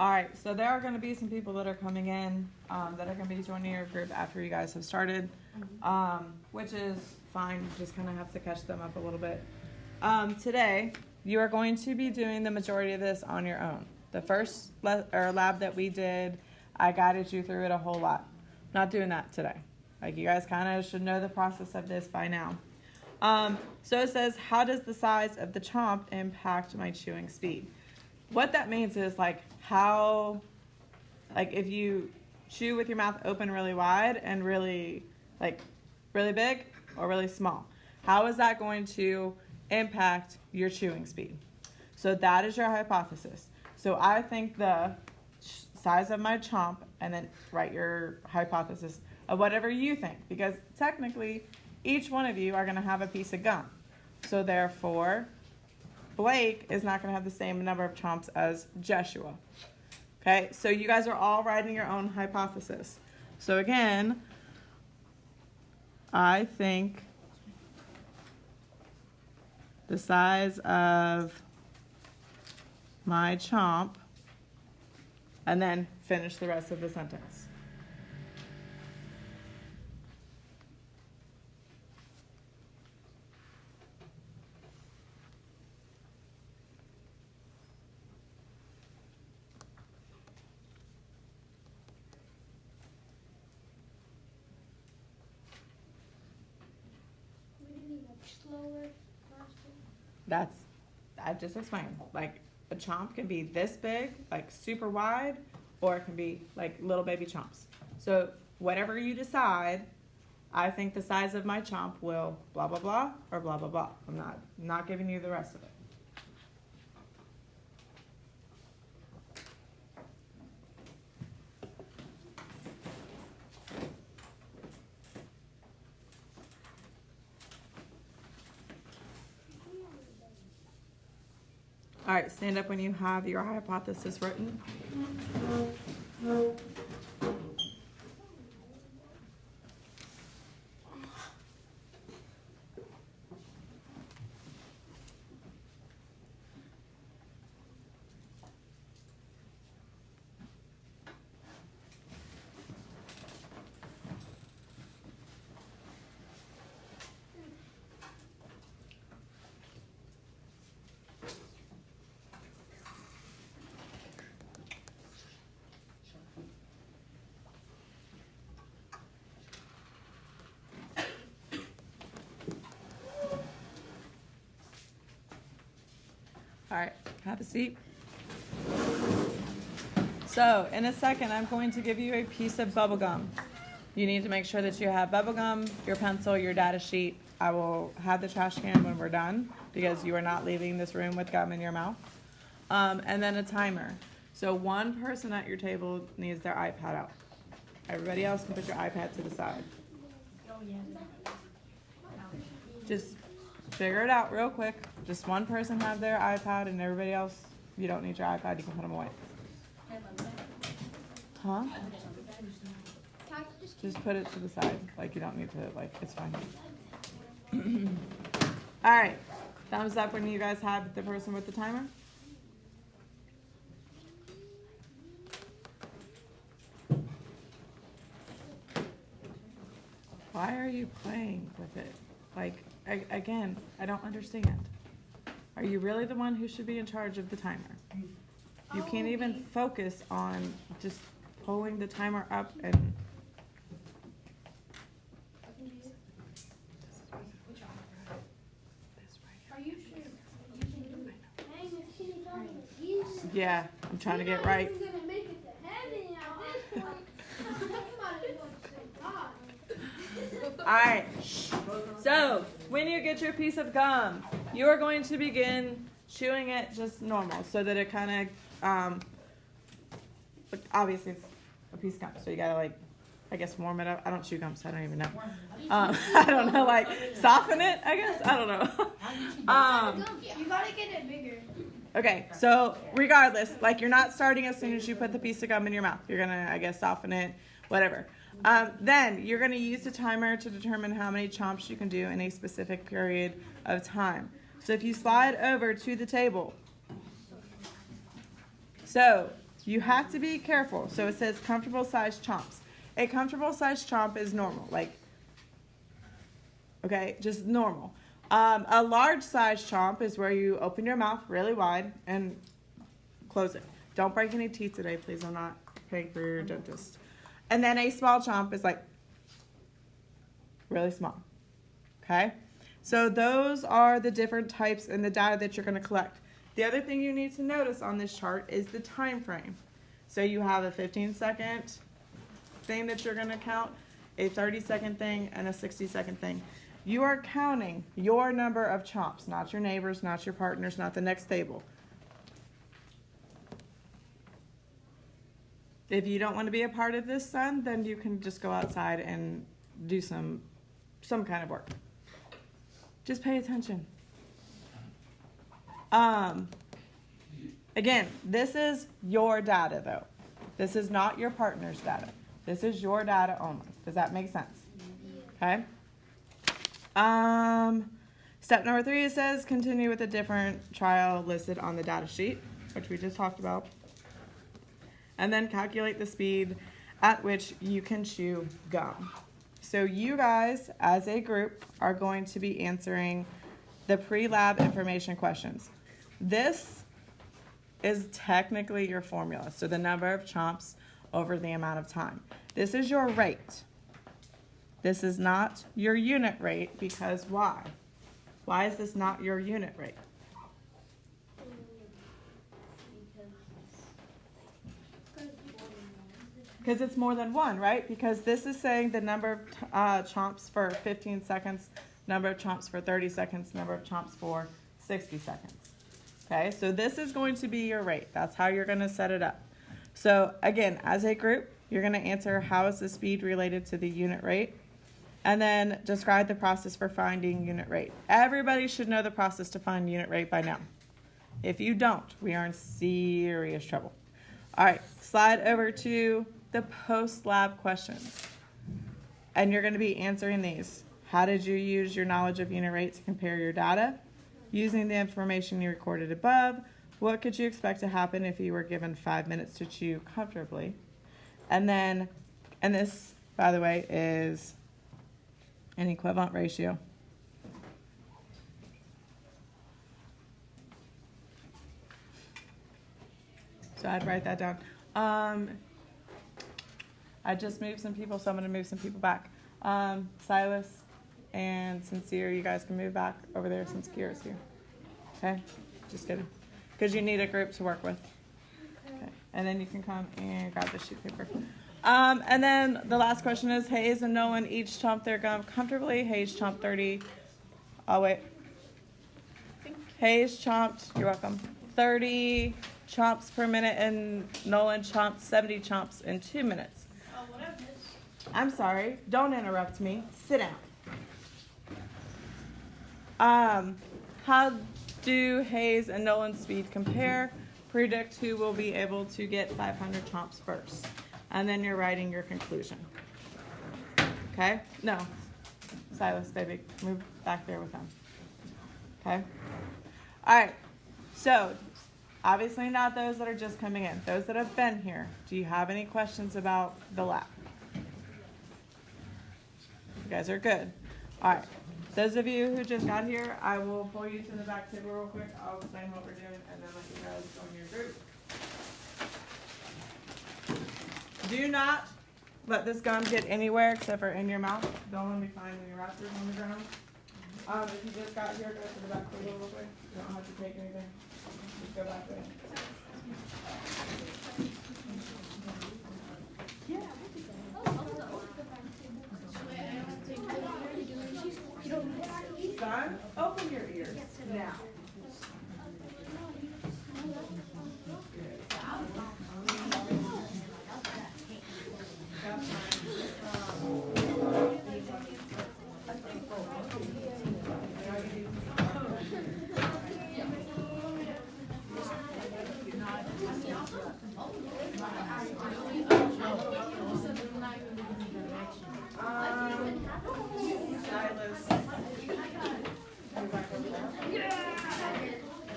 All right, so there are going to be some people that are coming in that are going to be joining your group after you guys have started, which is fine. You just kind of have to catch them up a little bit. Today, you are going to be doing the majority of this on your own. The first lab that we did, I guided you through it a whole lot. Not doing that today. Like, you guys kind of should know the process of this by now. So it says, how does the size of the chomp impact my chewing speed? What that means is like if you chew with your mouth open really wide and really big or really small, how is that going to impact your chewing speed? So that is your hypothesis. So I think the size of my chomp, and then write your hypothesis of whatever you think, because technically each one of you are going to have a piece of gum. So therefore, Blake is not going to have the same number of chomps as Joshua. Okay, so you guys are all writing your own hypothesis. So again, I think the size of my chomp, and then finish the rest of the sentence. I just explained. Like, a chomp can be this big, like super wide, or it can be like little baby chomps. So whatever you decide, I think the size of my chomp will blah, blah, blah, or blah, blah, blah. I'm not giving you the rest of it. All right, stand up when you have your hypothesis written. All right, have a seat. So in a second, I'm going to give you a piece of bubble gum. You need to make sure that you have bubble gum, your pencil, your data sheet. I will have the trash can when we're done, because you are not leaving this room with gum in your mouth. And then a timer. So one person at your table needs their iPad out. Everybody else can put your iPad to the side. Just figure it out real quick. Just one person have their iPad, and everybody else, you don't need your iPad, you can put them away. Huh? Just put it to the side. Like, you don't need to, like, it's fine. All right. Thumbs up when you guys have the person with the timer. Why are you playing with it? Like, again, I don't understand. Are you really the one who should be in charge of the timer? You can't even focus on just pulling the timer up and... Yeah, I'm trying to get right. Alright, so when you get your piece of gum, you are going to begin chewing it just normal so that it kind of, obviously it's a piece of gum, so you gotta, like, I guess warm it up. I don't chew gum, so I don't even know. I don't know, like, soften it, I guess? I don't know. You gotta get it bigger. Okay, so regardless, like, you're not starting as soon as you put the piece of gum in your mouth. You're gonna, I guess, soften it, whatever. Then you're gonna use the timer to determine how many chomps you can do in a specific period of time. So if you slide over to the table, so you have to be careful. So it says comfortable size chomps. A comfortable size chomp is normal, like, okay, just normal. A large size chomp is where you open your mouth really wide and close it. Don't break any teeth today, please. I'm not paying for your dentist. And then a small chomp is like really small. Okay? So those are the different types and the data that you're going to collect. The other thing you need to notice on this chart is the time frame. So you have a 15-second thing that you're going to count, a 30-second thing, and a 60-second thing. You are counting your number of chomps, not your neighbors, not your partners, not the next table. If you don't want to be a part of this, son, then you can just go outside and do some kind of work. Just pay attention. Again, this is your data, though. This is not your partner's data. This is your data only. Does that make sense? Okay. Step number 3, it says continue with a different trial listed on the data sheet, which we just talked about. And then calculate the speed at which you can chew gum. So you guys, as a group, are going to be answering the pre-lab information questions. This is technically your formula, so the number of chomps over the amount of time. This is your rate. This is not your unit rate, because why? Why is this not your unit rate? Because it's more than one, right? Because this is saying the number of chomps for 15 seconds, number of chomps for 30 seconds, number of chomps for 60 seconds. Okay, so this is going to be your rate. That's how you're going to set it up. So again, as a group, you're going to answer how is the speed related to the unit rate, and then describe the process for finding unit rate. Everybody should know the process to find unit rate by now. If you don't, we are in serious trouble. All right, slide over to the post-lab questions. And you're going to be answering these. How did you use your knowledge of unit rate to compare your data? Using the information you recorded above, what could you expect to happen if you were given 5 minutes to chew comfortably? And then, and this, by the way, is an equivalent ratio. So I'd write that down. I just moved some people, so I'm going to move some people back. Silas and Sincere, you guys can move back over there since Kira's here. Okay? Just kidding. Because you need a group to work with. Okay. And then you can come and grab the sheet of paper. And then the last question is, Hayes and Nolan each chomp their gum comfortably. Hayes chomped 30. Oh, wait. Hayes chomped, you're welcome, 30 chomps per minute, and Nolan chomped 70 chomps in 2 minutes. Oh, what I missed? I'm sorry. Don't interrupt me. Sit down. How do Hayes and Nolan's speed compare? Predict who will be able to get 500 chomps first. And then you're writing your conclusion. Okay? No. Silas, baby. Move back there with them. Okay? All right. So, obviously not those that are just coming in. Those that have been here. Do you have any questions about the lab? You guys are good. All right. Those of you who just got here, I will pull you to the back table real quick. I'll explain what we're doing, and then let you guys join your group. Do not let this gum get anywhere except for in your mouth. Don't let me find any wrappers on the ground. If you just got here, go to the back table real quick. You don't have to take anything. Just go back there. Son, open your ears now.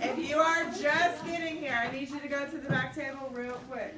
If you are just getting here, I need you to go to the back table real quick.